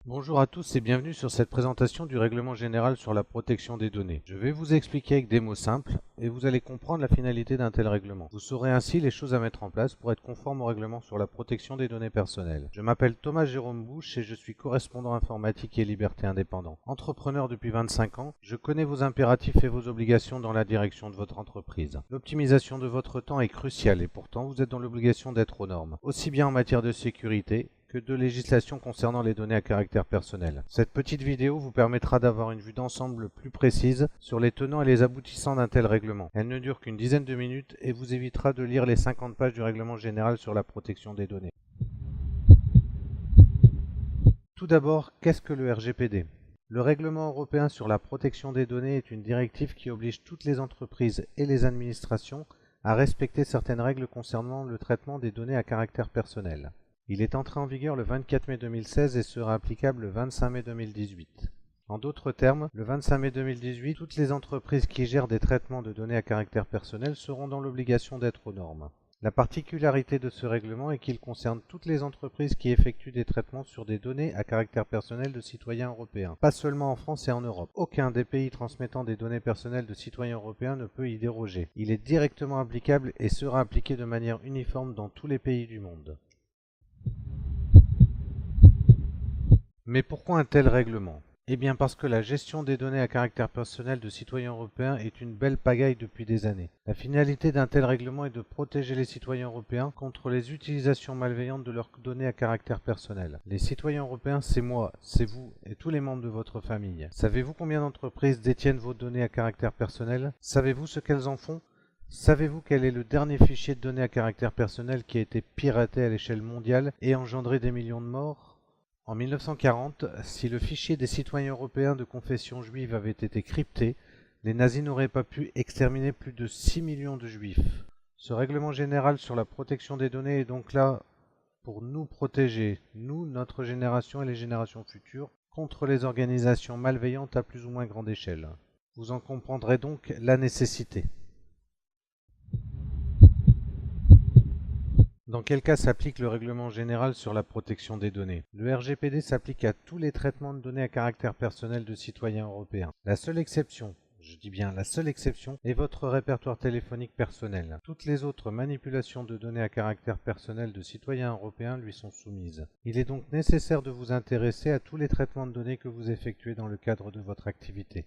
Bonjour à tous et bienvenue sur cette présentation du règlement général sur la protection des données. Je vais vous expliquer avec des mots simples et vous allez comprendre la finalité d'un tel règlement. Vous saurez ainsi les choses à mettre en place pour être conforme au règlement sur la protection des données personnelles. Je m'appelle Thomas Jérôme Bouche et je suis correspondant informatique et liberté indépendant. Entrepreneur depuis 25 ans, je connais vos impératifs et vos obligations dans la direction de votre entreprise. L'optimisation de votre temps est cruciale et pourtant vous êtes dans l'obligation d'être aux normes, aussi bien en matière de sécurité que de législation concernant les données à caractère personnel. Cette petite vidéo vous permettra d'avoir une vue d'ensemble plus précise sur les tenants et les aboutissants d'un tel règlement. Elle ne dure qu'une dizaine de minutes et vous évitera de lire les 50 pages du règlement général sur la protection des données. Tout d'abord, qu'est-ce que le RGPD ? Le règlement européen sur la protection des données est une directive qui oblige toutes les entreprises et les administrations à respecter certaines règles concernant le traitement des données à caractère personnel. Il est entré en vigueur le 24 mai 2016 et sera applicable le 25 mai 2018. En d'autres termes, le 25 mai 2018, toutes les entreprises qui gèrent des traitements de données à caractère personnel seront dans l'obligation d'être aux normes. La particularité de ce règlement est qu'il concerne toutes les entreprises qui effectuent des traitements sur des données à caractère personnel de citoyens européens, pas seulement en France et en Europe. Aucun des pays transmettant des données personnelles de citoyens européens ne peut y déroger. Il est directement applicable et sera appliqué de manière uniforme dans tous les pays du monde. Mais pourquoi un tel règlement ? Eh bien parce que la gestion des données à caractère personnel de citoyens européens est une belle pagaille depuis des années. La finalité d'un tel règlement est de protéger les citoyens européens contre les utilisations malveillantes de leurs données à caractère personnel. Les citoyens européens, c'est moi, c'est vous et tous les membres de votre famille. Savez-vous combien d'entreprises détiennent vos données à caractère personnel ? Savez-vous ce qu'elles en font ? Savez-vous quel est le dernier fichier de données à caractère personnel qui a été piraté à l'échelle mondiale et engendré des millions de morts ? En 1940, si le fichier des citoyens européens de confession juive avait été crypté, les nazis n'auraient pas pu exterminer plus de 6 millions de juifs. Ce règlement général sur la protection des données est donc là pour nous protéger, nous, notre génération et les générations futures, contre les organisations malveillantes à plus ou moins grande échelle. Vous en comprendrez donc la nécessité. Dans quel cas s'applique le règlement général sur la protection des données ? Le RGPD s'applique à tous les traitements de données à caractère personnel de citoyens européens. La seule exception, je dis bien la seule exception, est votre répertoire téléphonique personnel. Toutes les autres manipulations de données à caractère personnel de citoyens européens lui sont soumises. Il est donc nécessaire de vous intéresser à tous les traitements de données que vous effectuez dans le cadre de votre activité.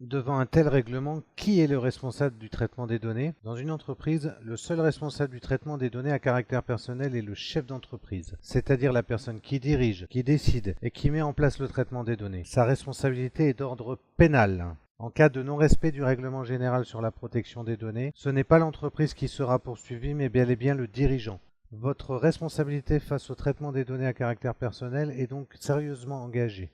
Devant un tel règlement, qui est le responsable du traitement des données ? Dans une entreprise, le seul responsable du traitement des données à caractère personnel est le chef d'entreprise, c'est-à-dire la personne qui dirige, qui décide et qui met en place le traitement des données. Sa responsabilité est d'ordre pénal. En cas de non-respect du règlement général sur la protection des données, ce n'est pas l'entreprise qui sera poursuivie, mais bel et bien le dirigeant. Votre responsabilité face au traitement des données à caractère personnel est donc sérieusement engagée.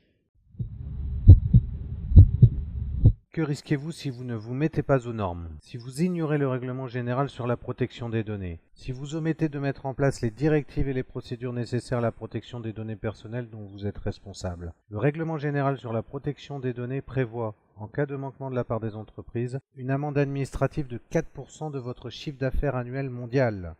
Que risquez-vous si vous ne vous mettez pas aux normes ? Si vous ignorez le règlement général sur la protection des données ? Si vous omettez de mettre en place les directives et les procédures nécessaires à la protection des données personnelles dont vous êtes responsable ? Le règlement général sur la protection des données prévoit, en cas de manquement de la part des entreprises, une amende administrative de 4% de votre chiffre d'affaires annuel mondial,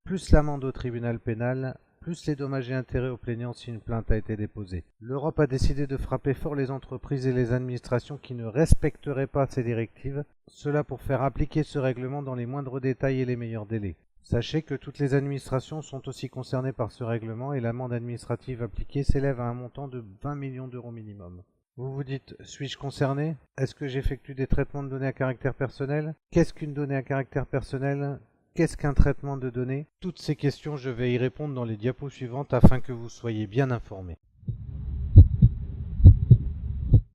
plus l'amende au tribunal pénal, plus les dommages et intérêts aux plaignants si une plainte a été déposée. L'Europe a décidé de frapper fort les entreprises et les administrations qui ne respecteraient pas ces directives, cela pour faire appliquer ce règlement dans les moindres détails et les meilleurs délais. Sachez que toutes les administrations sont aussi concernées par ce règlement et l'amende administrative appliquée s'élève à un montant de 20 millions d'euros minimum. Vous vous dites, suis-je concerné ? Est-ce que j'effectue des traitements de données à caractère personnel ? Qu'est-ce qu'une donnée à caractère personnel ? Qu'est-ce qu'un traitement de données ? Toutes ces questions, je vais y répondre dans les diapos suivantes afin que vous soyez bien informés.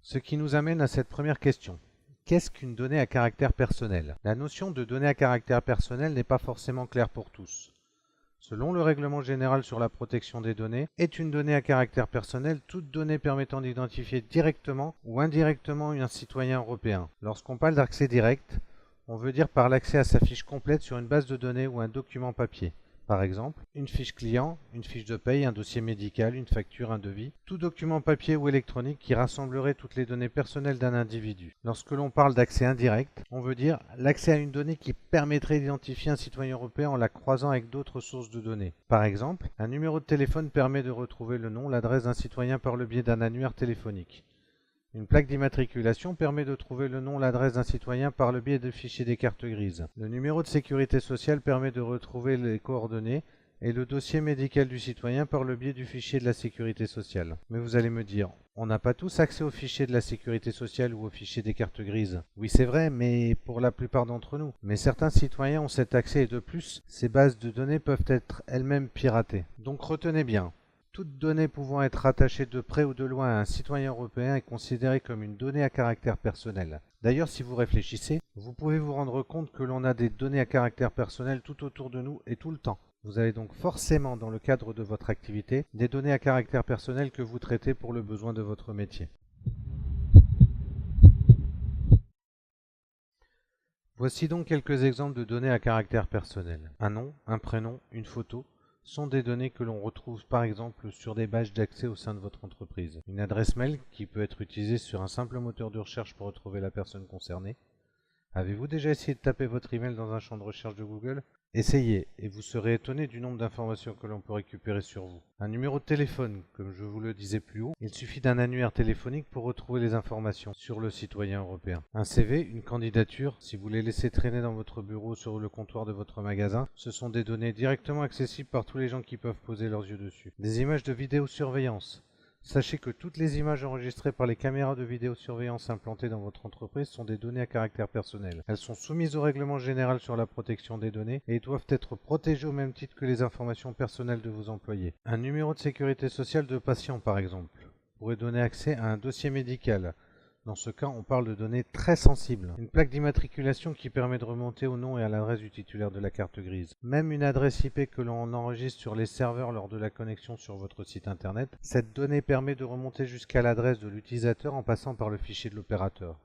Ce qui nous amène à cette première question. Qu'est-ce qu'une donnée à caractère personnel ? La notion de donnée à caractère personnel n'est pas forcément claire pour tous. Selon le règlement général sur la protection des données, est une donnée à caractère personnel toute donnée permettant d'identifier directement ou indirectement un citoyen européen. Lorsqu'on parle d'accès direct, on veut dire par l'accès à sa fiche complète sur une base de données ou un document papier. Par exemple, une fiche client, une fiche de paye, un dossier médical, une facture, un devis, tout document papier ou électronique qui rassemblerait toutes les données personnelles d'un individu. Lorsque l'on parle d'accès indirect, on veut dire l'accès à une donnée qui permettrait d'identifier un citoyen européen en la croisant avec d'autres sources de données. Par exemple, un numéro de téléphone permet de retrouver le nom, l'adresse d'un citoyen par le biais d'un annuaire téléphonique. Une plaque d'immatriculation permet de trouver le nom, l'adresse d'un citoyen par le biais de fichiers des cartes grises. Le numéro de sécurité sociale permet de retrouver les coordonnées et le dossier médical du citoyen par le biais du fichier de la sécurité sociale. Mais vous allez me dire, on n'a pas tous accès au fichier de la sécurité sociale ou au fichier des cartes grises. Oui, c'est vrai, mais pour la plupart d'entre nous. Mais certains citoyens ont cet accès et de plus, ces bases de données peuvent être elles-mêmes piratées. Donc retenez bien. Toute donnée pouvant être rattachée de près ou de loin à un citoyen européen est considérée comme une donnée à caractère personnel. D'ailleurs, si vous réfléchissez, vous pouvez vous rendre compte que l'on a des données à caractère personnel tout autour de nous et tout le temps. Vous avez donc forcément, dans le cadre de votre activité, des données à caractère personnel que vous traitez pour le besoin de votre métier. Voici donc quelques exemples de données à caractère personnel. Un nom, un prénom, une photo sont des données que l'on retrouve par exemple sur des badges d'accès au sein de votre entreprise. Une adresse mail qui peut être utilisée sur un simple moteur de recherche pour retrouver la personne concernée. Avez-vous déjà essayé de taper votre email dans un champ de recherche de Google? Essayez et vous serez étonné du nombre d'informations que l'on peut récupérer sur vous. Un numéro de téléphone, comme je vous le disais plus haut, il suffit d'un annuaire téléphonique pour retrouver les informations sur le citoyen européen. Un CV, une candidature, si vous les laissez traîner dans votre bureau ou sur le comptoir de votre magasin, ce sont des données directement accessibles par tous les gens qui peuvent poser leurs yeux dessus. Des images de vidéosurveillance. Sachez que toutes les images enregistrées par les caméras de vidéosurveillance implantées dans votre entreprise sont des données à caractère personnel. Elles sont soumises au règlement général sur la protection des données et doivent être protégées au même titre que les informations personnelles de vos employés. Un numéro de sécurité sociale de patient, par exemple, pourrait donner accès à un dossier médical. Dans ce cas, on parle de données très sensibles. Une plaque d'immatriculation qui permet de remonter au nom et à l'adresse du titulaire de la carte grise. Même une adresse IP que l'on enregistre sur les serveurs lors de la connexion sur votre site internet. Cette donnée permet de remonter jusqu'à l'adresse de l'utilisateur en passant par le fichier de l'opérateur.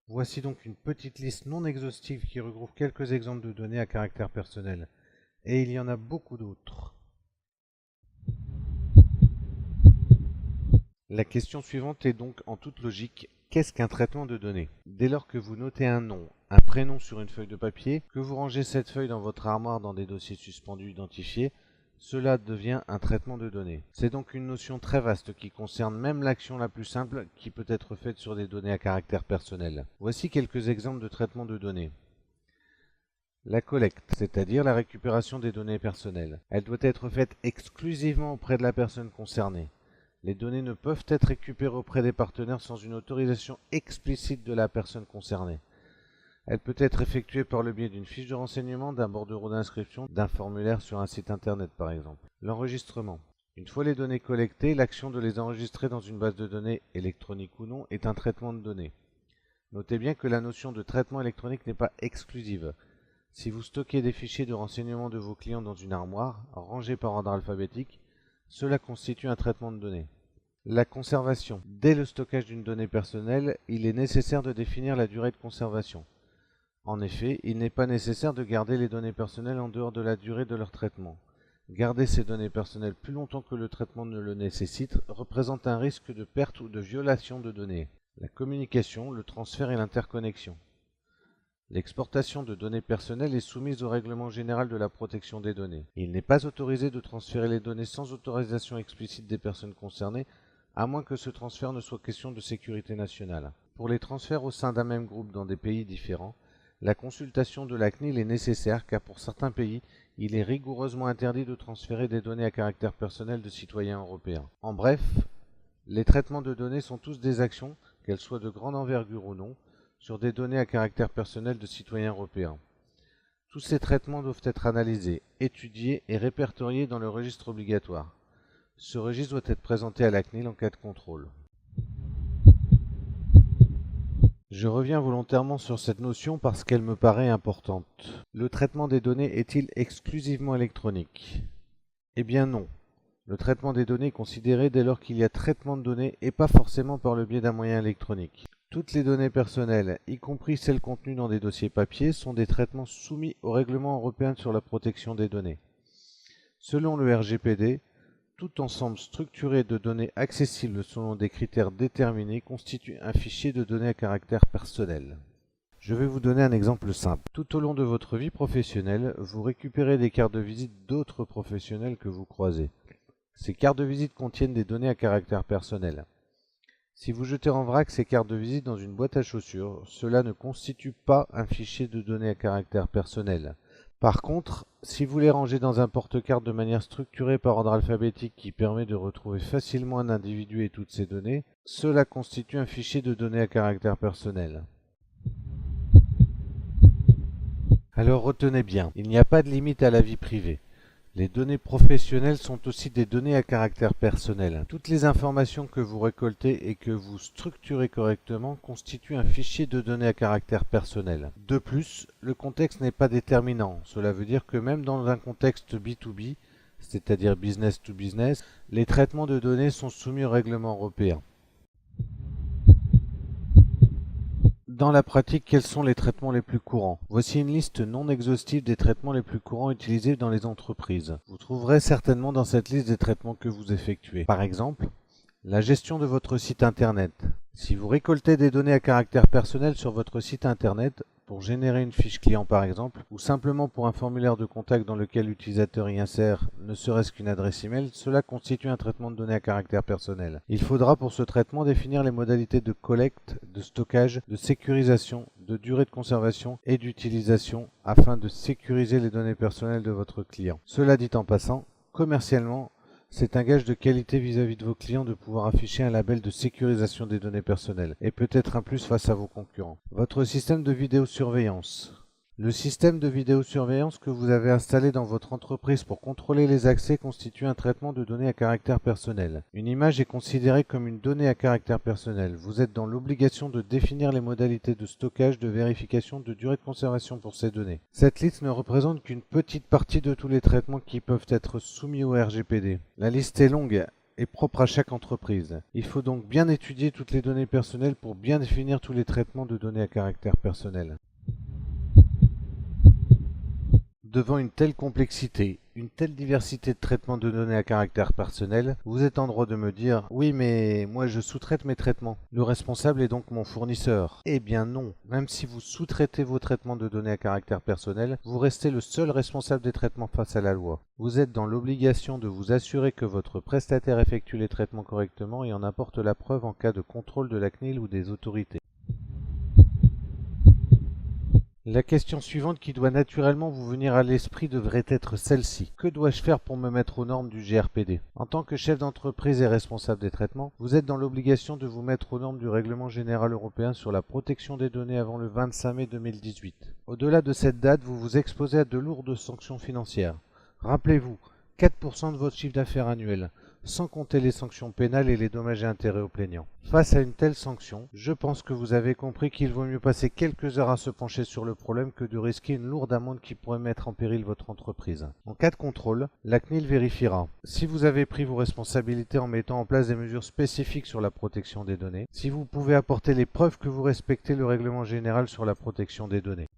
Voici donc une petite liste non exhaustive qui regroupe quelques exemples de données à caractère personnel. Et il y en a beaucoup d'autres. La question suivante est donc en toute logique, qu'est-ce qu'un traitement de données? Dès lors que vous notez un nom, un prénom sur une feuille de papier, que vous rangez cette feuille dans votre armoire dans des dossiers suspendus identifiés, cela devient un traitement de données. C'est donc une notion très vaste qui concerne même l'action la plus simple qui peut être faite sur des données à caractère personnel. Voici quelques exemples de traitement de données. La collecte, c'est-à-dire la récupération des données personnelles. Elle doit être faite exclusivement auprès de la personne concernée. Les données ne peuvent être récupérées auprès des partenaires sans une autorisation explicite de la personne concernée. Elle peut être effectuée par le biais d'une fiche de renseignement, d'un bordereau d'inscription, d'un formulaire sur un site internet par exemple. L'enregistrement. Une fois les données collectées, l'action de les enregistrer dans une base de données, électronique ou non, est un traitement de données. Notez bien que la notion de traitement électronique n'est pas exclusive. Si vous stockez des fichiers de renseignement de vos clients dans une armoire, rangés par ordre alphabétique, cela constitue un traitement de données. La conservation. Dès le stockage d'une donnée personnelle, il est nécessaire de définir la durée de conservation. En effet, il n'est pas nécessaire de garder les données personnelles en dehors de la durée de leur traitement. Garder ces données personnelles plus longtemps que le traitement ne le nécessite représente un risque de perte ou de violation de données. La communication, le transfert et l'interconnexion. L'exportation de données personnelles est soumise au règlement général de la protection des données. Il n'est pas autorisé de transférer les données sans autorisation explicite des personnes concernées, à moins que ce transfert ne soit question de sécurité nationale. Pour les transferts au sein d'un même groupe dans des pays différents, la consultation de la CNIL est nécessaire car pour certains pays, il est rigoureusement interdit de transférer des données à caractère personnel de citoyens européens. En bref, les traitements de données sont tous des actions, qu'elles soient de grande envergure ou non, sur des données à caractère personnel de citoyens européens. Tous ces traitements doivent être analysés, étudiés et répertoriés dans le registre obligatoire. Ce registre doit être présenté à la CNIL en cas de contrôle. Je reviens volontairement sur cette notion parce qu'elle me paraît importante. Le traitement des données est-il exclusivement électronique? Eh bien non. Le traitement des données est considéré dès lors qu'il y a traitement de données et pas forcément par le biais d'un moyen électronique. Toutes les données personnelles, y compris celles contenues dans des dossiers papier, sont des traitements soumis au règlement européen sur la protection des données. Selon le RGPD, tout ensemble structuré de données accessibles selon des critères déterminés constitue un fichier de données à caractère personnel. Je vais vous donner un exemple simple. Tout au long de votre vie professionnelle, vous récupérez des cartes de visite d'autres professionnels que vous croisez. Ces cartes de visite contiennent des données à caractère personnel. Si vous jetez en vrac ces cartes de visite dans une boîte à chaussures, cela ne constitue pas un fichier de données à caractère personnel. Par contre, si vous les rangez dans un porte-cartes de manière structurée par ordre alphabétique qui permet de retrouver facilement un individu et toutes ses données, cela constitue un fichier de données à caractère personnel. Alors retenez bien, il n'y a pas de limite à la vie privée. Les données professionnelles sont aussi des données à caractère personnel. Toutes les informations que vous récoltez et que vous structurez correctement constituent un fichier de données à caractère personnel. De plus, le contexte n'est pas déterminant. Cela veut dire que même dans un contexte B2B, c'est-à-dire business to business, les traitements de données sont soumis au règlement européen. Dans la pratique, quels sont les traitements les plus courants? Voici une liste non exhaustive des traitements les plus courants utilisés dans les entreprises. Vous trouverez certainement dans cette liste des traitements que vous effectuez. Par exemple, la gestion de votre site internet. Si vous récoltez des données à caractère personnel sur votre site internet, pour générer une fiche client par exemple, ou simplement pour un formulaire de contact dans lequel l'utilisateur y insère ne serait-ce qu'une adresse email, cela constitue un traitement de données à caractère personnel. Il faudra pour ce traitement définir les modalités de collecte, de stockage, de sécurisation, de durée de conservation et d'utilisation afin de sécuriser les données personnelles de votre client. Cela dit en passant, commercialement, c'est un gage de qualité vis-à-vis de vos clients de pouvoir afficher un label de sécurisation des données personnelles et peut-être un plus face à vos concurrents. Votre système de vidéosurveillance. Le système de vidéosurveillance que vous avez installé dans votre entreprise pour contrôler les accès constitue un traitement de données à caractère personnel. Une image est considérée comme une donnée à caractère personnel. Vous êtes dans l'obligation de définir les modalités de stockage, de vérification, de durée de conservation pour ces données. Cette liste ne représente qu'une petite partie de tous les traitements qui peuvent être soumis au RGPD. La liste est longue et propre à chaque entreprise. Il faut donc bien étudier toutes les données personnelles pour bien définir tous les traitements de données à caractère personnel. Devant une telle complexité, une telle diversité de traitements de données à caractère personnel, vous êtes en droit de me dire « Oui, mais moi je sous-traite mes traitements. Le responsable est donc mon fournisseur. » Eh bien non. Même si vous sous-traitez vos traitements de données à caractère personnel, vous restez le seul responsable des traitements face à la loi. Vous êtes dans l'obligation de vous assurer que votre prestataire effectue les traitements correctement et en apporte la preuve en cas de contrôle de la CNIL ou des autorités. La question suivante qui doit naturellement vous venir à l'esprit devrait être celle-ci. Que dois-je faire pour me mettre aux normes du GRPD? En tant que chef d'entreprise et responsable des traitements, vous êtes dans l'obligation de vous mettre aux normes du Règlement général européen sur la protection des données avant le 25 mai 2018. Au-delà de cette date, vous vous exposez à de lourdes sanctions financières. Rappelez-vous, 4% de votre chiffre d'affaires annuel, sans compter les sanctions pénales et les dommages et intérêts aux plaignants. Face à une telle sanction, je pense que vous avez compris qu'il vaut mieux passer quelques heures à se pencher sur le problème que de risquer une lourde amende qui pourrait mettre en péril votre entreprise. En cas de contrôle, la CNIL vérifiera si vous avez pris vos responsabilités en mettant en place des mesures spécifiques sur la protection des données, si vous pouvez apporter les preuves que vous respectez le règlement général sur la protection des données.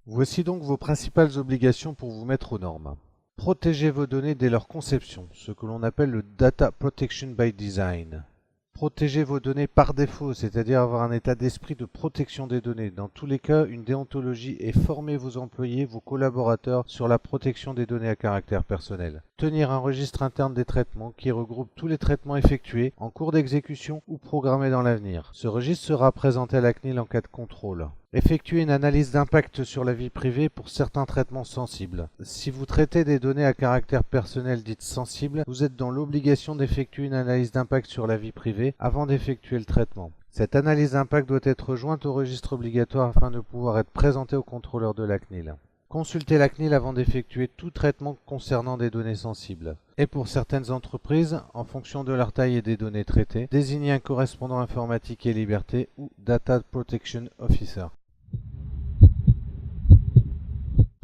Voici donc vos principales obligations pour vous mettre aux normes. Protégez vos données dès leur conception, ce que l'on appelle le Data Protection by Design. Protégez vos données par défaut, c'est-à-dire avoir un état d'esprit de protection des données. Dans tous les cas, une déontologie et former vos employés, vos collaborateurs sur la protection des données à caractère personnel. Tenir un registre interne des traitements qui regroupe tous les traitements effectués, en cours d'exécution ou programmés dans l'avenir. Ce registre sera présenté à la CNIL en cas de contrôle. Effectuer une analyse d'impact sur la vie privée pour certains traitements sensibles. Si vous traitez des données à caractère personnel dites sensibles, vous êtes dans l'obligation d'effectuer une analyse d'impact sur la vie privée avant d'effectuer le traitement. Cette analyse d'impact doit être jointe au registre obligatoire afin de pouvoir être présentée au contrôleur de la CNIL. Consultez la CNIL avant d'effectuer tout traitement concernant des données sensibles. Et pour certaines entreprises, en fonction de leur taille et des données traitées, désignez un correspondant informatique et liberté ou Data Protection Officer.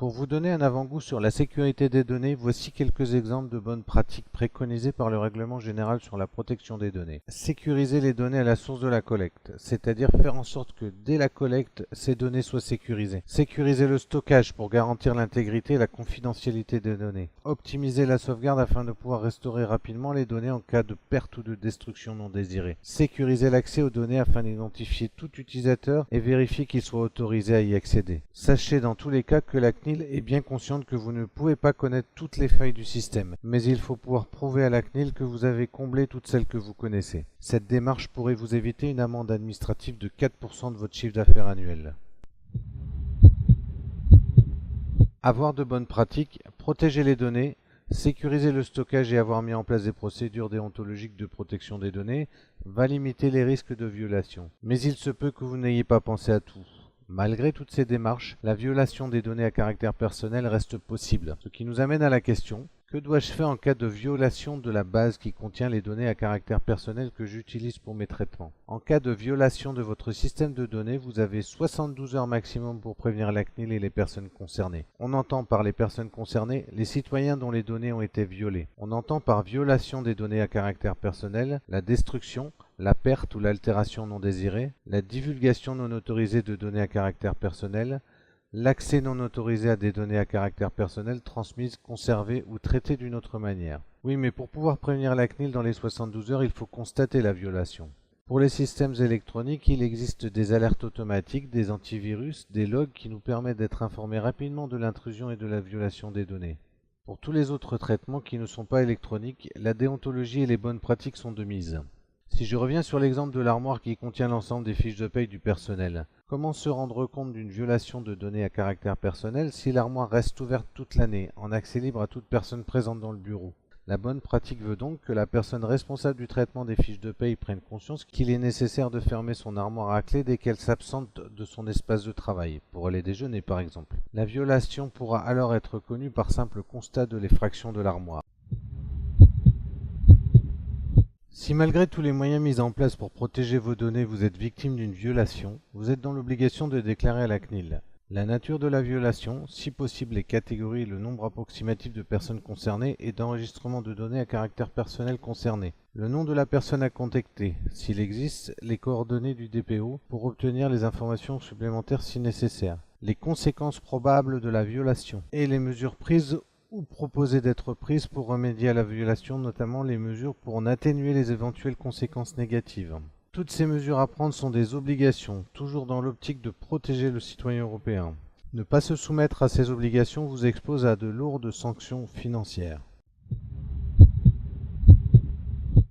Pour vous donner un avant-goût sur la sécurité des données, voici quelques exemples de bonnes pratiques préconisées par le Règlement général sur la protection des données. Sécuriser les données à la source de la collecte, c'est-à-dire faire en sorte que dès la collecte, ces données soient sécurisées. Sécuriser le stockage pour garantir l'intégrité et la confidentialité des données. Optimiser la sauvegarde afin de pouvoir restaurer rapidement les données en cas de perte ou de destruction non désirée. Sécuriser l'accès aux données afin d'identifier tout utilisateur et vérifier qu'il soit autorisé à y accéder. Sachez dans tous les cas que la CNIL est bien consciente que vous ne pouvez pas connaître toutes les failles du système, mais il faut pouvoir prouver à la CNIL que vous avez comblé toutes celles que vous connaissez. Cette démarche pourrait vous éviter une amende administrative de 4% de votre chiffre d'affaires annuel. Avoir de bonnes pratiques, protéger les données, sécuriser le stockage et avoir mis en place des procédures déontologiques de protection des données va limiter les risques de violation. Mais il se peut que vous n'ayez pas pensé à tout. Malgré toutes ces démarches, la violation des données à caractère personnel reste possible. Ce qui nous amène à la question, que dois-je faire en cas de violation de la base qui contient les données à caractère personnel que j'utilise pour mes traitements? En cas de violation de votre système de données, vous avez 72 heures maximum pour prévenir la CNIL et les personnes concernées. On entend par les personnes concernées les citoyens dont les données ont été violées. On entend par violation des données à caractère personnel la destruction, la perte ou l'altération non désirée, la divulgation non autorisée de données à caractère personnel, l'accès non autorisé à des données à caractère personnel transmises, conservées ou traitées d'une autre manière. Oui, mais pour pouvoir prévenir la CNIL dans les 72 heures, il faut constater la violation. Pour les systèmes électroniques, il existe des alertes automatiques, des antivirus, des logs qui nous permettent d'être informés rapidement de l'intrusion et de la violation des données. Pour tous les autres traitements qui ne sont pas électroniques, la déontologie et les bonnes pratiques sont de mise. Si je reviens sur l'exemple de l'armoire qui contient l'ensemble des fiches de paye du personnel, comment se rendre compte d'une violation de données à caractère personnel si l'armoire reste ouverte toute l'année, en accès libre à toute personne présente dans le bureau? La bonne pratique veut donc que la personne responsable du traitement des fiches de paye prenne conscience qu'il est nécessaire de fermer son armoire à clé dès qu'elle s'absente de son espace de travail, pour aller déjeuner par exemple. La violation pourra alors être connue par simple constat de l'effraction de l'armoire. Si malgré tous les moyens mis en place pour protéger vos données, vous êtes victime d'une violation, vous êtes dans l'obligation de déclarer à la CNIL la nature de la violation, si possible les catégories et le nombre approximatif de personnes concernées et d'enregistrement de données à caractère personnel concernées, le nom de la personne à contacter, s'il existe, les coordonnées du DPO pour obtenir les informations supplémentaires si nécessaire, les conséquences probables de la violation et les mesures prises ou proposées d'être prises pour remédier à la violation, notamment les mesures pour en atténuer les éventuelles conséquences négatives. Toutes ces mesures à prendre sont des obligations, toujours dans l'optique de protéger le citoyen européen. Ne pas se soumettre à ces obligations vous expose à de lourdes sanctions financières.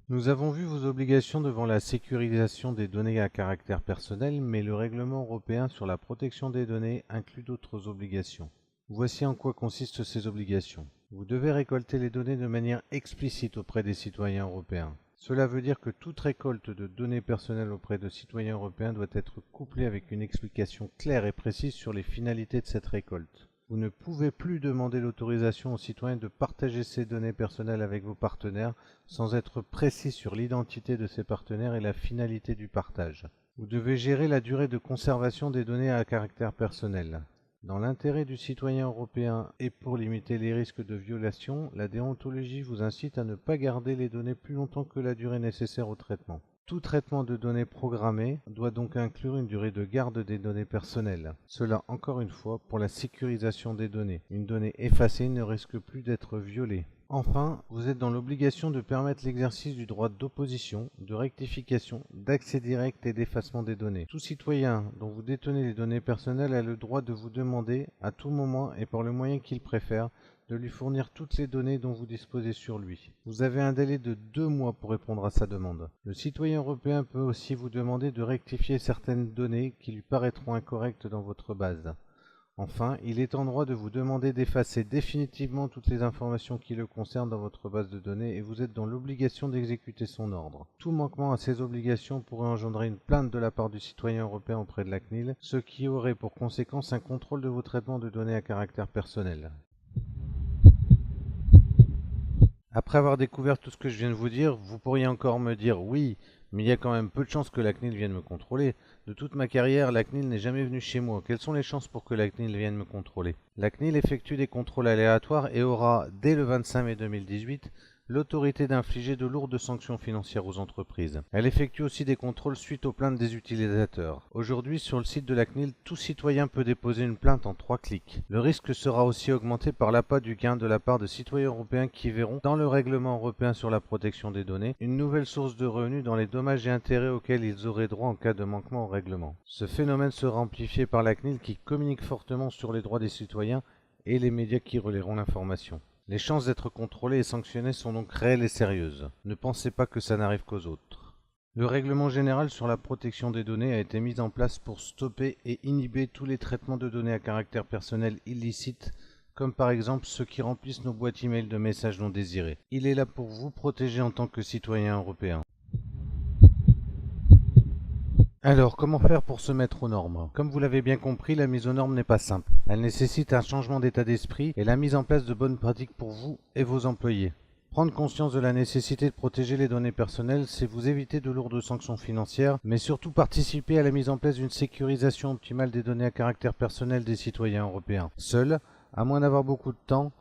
Nous avons vu vos obligations devant la sécurisation des données à caractère personnel, mais le règlement européen sur la protection des données inclut d'autres obligations. Voici en quoi consistent ces obligations. Vous devez récolter les données de manière explicite auprès des citoyens européens. Cela veut dire que toute récolte de données personnelles auprès de citoyens européens doit être couplée avec une explication claire et précise sur les finalités de cette récolte. Vous ne pouvez plus demander l'autorisation aux citoyens de partager ces données personnelles avec vos partenaires sans être précis sur l'identité de ces partenaires et la finalité du partage. Vous devez gérer la durée de conservation des données à caractère personnel. Dans l'intérêt du citoyen européen et pour limiter les risques de violation, la déontologie vous incite à ne pas garder les données plus longtemps que la durée nécessaire au traitement. Tout traitement de données programmées doit donc inclure une durée de garde des données personnelles. Cela, encore une fois, pour la sécurisation des données. Une donnée effacée ne risque plus d'être violée. Enfin, vous êtes dans l'obligation de permettre l'exercice du droit d'opposition, de rectification, d'accès direct et d'effacement des données. Tout citoyen dont vous détenez les données personnelles a le droit de vous demander, à tout moment et par le moyen qu'il préfère, de lui fournir toutes les données dont vous disposez sur lui. Vous avez un délai de 2 mois pour répondre à sa demande. Le citoyen européen peut aussi vous demander de rectifier certaines données qui lui paraîtront incorrectes dans votre base. Enfin, il est en droit de vous demander d'effacer définitivement toutes les informations qui le concernent dans votre base de données et vous êtes dans l'obligation d'exécuter son ordre. Tout manquement à ces obligations pourrait engendrer une plainte de la part du citoyen européen auprès de la CNIL, ce qui aurait pour conséquence un contrôle de vos traitements de données à caractère personnel. Après avoir découvert tout ce que je viens de vous dire, vous pourriez encore me dire « Oui, Mais il y a quand même peu de chances que la CNIL vienne me contrôler. De toute ma carrière, la CNIL n'est jamais venue chez moi. Quelles sont les chances pour que la CNIL vienne me contrôler? La CNIL effectue des contrôles aléatoires et aura, dès le 25 mai 2018, l'autorité d'infliger de lourdes sanctions financières aux entreprises. Elle effectue aussi des contrôles suite aux plaintes des utilisateurs. Aujourd'hui, sur le site de la CNIL, tout citoyen peut déposer une plainte en 3 clics. Le risque sera aussi augmenté par l'appât du gain de la part de citoyens européens qui verront, dans le règlement européen sur la protection des données, une nouvelle source de revenus dans les dommages et intérêts auxquels ils auraient droit en cas de manquement au règlement. Ce phénomène sera amplifié par la CNIL qui communique fortement sur les droits des citoyens et les médias qui relaieront l'information. Les chances d'être contrôlés et sanctionnés sont donc réelles et sérieuses. Ne pensez pas que ça n'arrive qu'aux autres. Le règlement général sur la protection des données a été mis en place pour stopper et inhiber tous les traitements de données à caractère personnel illicites, comme par exemple ceux qui remplissent nos boîtes email de messages non désirés. Il est là pour vous protéger en tant que citoyen européen. Alors, comment faire pour se mettre aux normes? Comme vous l'avez bien compris, la mise aux normes n'est pas simple. Elle nécessite un changement d'état d'esprit et la mise en place de bonnes pratiques pour vous et vos employés. Prendre conscience de la nécessité de protéger les données personnelles, c'est vous éviter de lourdes sanctions financières, mais surtout participer à la mise en place d'une sécurisation optimale des données à caractère personnel des citoyens européens. Seul, à moins d'avoir beaucoup de temps,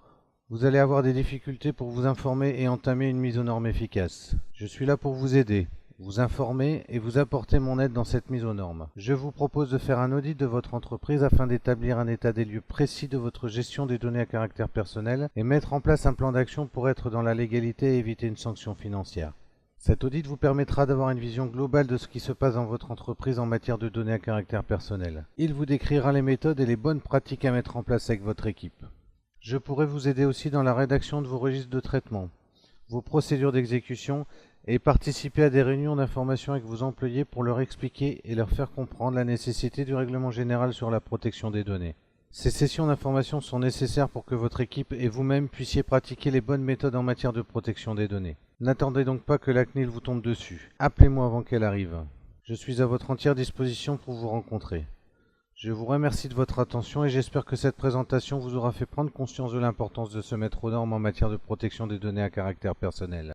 vous allez avoir des difficultés pour vous informer et entamer une mise aux normes efficace. Je suis là pour vous aider, vous informer et vous apporter mon aide dans cette mise aux normes. Je vous propose de faire un audit de votre entreprise afin d'établir un état des lieux précis de votre gestion des données à caractère personnel et mettre en place un plan d'action pour être dans la légalité et éviter une sanction financière. Cet audit vous permettra d'avoir une vision globale de ce qui se passe dans votre entreprise en matière de données à caractère personnel. Il vous décrira les méthodes et les bonnes pratiques à mettre en place avec votre équipe. Je pourrai vous aider aussi dans la rédaction de vos registres de traitement, vos procédures d'exécution et participer à des réunions d'information avec vos employés pour leur expliquer et leur faire comprendre la nécessité du règlement général sur la protection des données. Ces sessions d'information sont nécessaires pour que votre équipe et vous-même puissiez pratiquer les bonnes méthodes en matière de protection des données. N'attendez donc pas que la CNIL vous tombe dessus. Appelez-moi avant qu'elle arrive. Je suis à votre entière disposition pour vous rencontrer. Je vous remercie de votre attention et j'espère que cette présentation vous aura fait prendre conscience de l'importance de se mettre aux normes en matière de protection des données à caractère personnel.